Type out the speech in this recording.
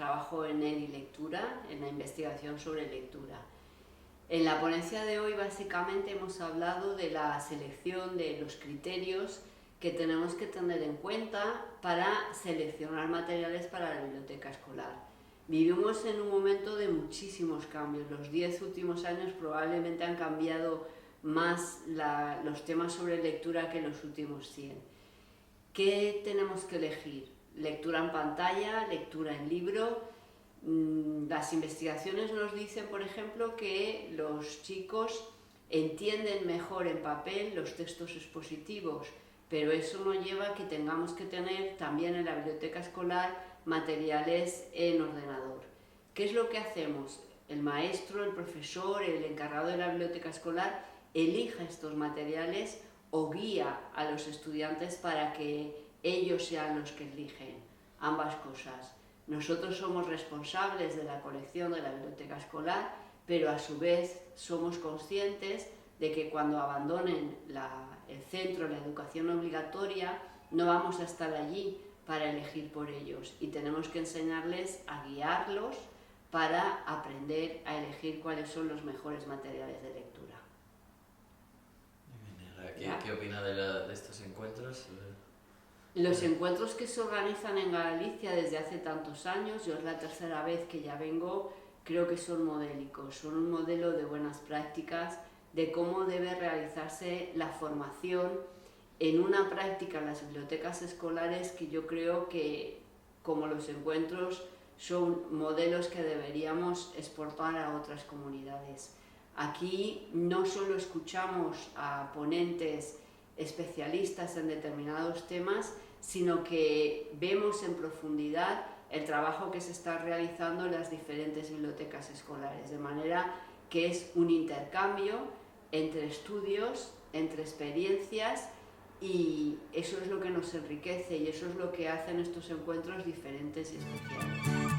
trabajo en Lectura, en la investigación sobre lectura. En la ponencia de hoy básicamente hemos hablado de la selección, de los criterios que tenemos que tener en cuenta para seleccionar materiales para la biblioteca escolar. Vivimos en un momento de muchísimos cambios. Los 10 últimos años probablemente han cambiado más los temas sobre lectura que los últimos 100. ¿Qué tenemos que elegir? Lectura en pantalla, lectura en libro. Las investigaciones nos dicen, por ejemplo, que los chicos entienden mejor en papel los textos expositivos, pero eso no lleva a que tengamos que tener también en la biblioteca escolar materiales en ordenador. ¿Qué es lo que hacemos? El maestro, el profesor, el encargado de la biblioteca escolar elija estos materiales o guía a los estudiantes para que ellos sean los que eligen. Ambas cosas. Nosotros somos responsables de la colección de la biblioteca escolar, pero a su vez somos conscientes de que cuando abandonen el centro, la educación obligatoria, no vamos a estar allí para elegir por ellos y tenemos que enseñarles a guiarlos para aprender a elegir cuáles son los mejores materiales de lectura. ¿Qué opina de estos encuentros? Los encuentros que se organizan en Galicia desde hace tantos años, yo es la tercera vez que ya vengo, creo que son modélicos, son un modelo de buenas prácticas, de cómo debe realizarse la formación en una práctica en las bibliotecas escolares que yo creo que, como los encuentros, son modelos que deberíamos exportar a otras comunidades. Aquí no solo escuchamos a ponentes especialistas en determinados temas, sino que vemos en profundidad el trabajo que se está realizando en las diferentes bibliotecas escolares, de manera que es un intercambio entre estudios, entre experiencias, y eso es lo que nos enriquece y eso es lo que hacen estos encuentros diferentes y especiales.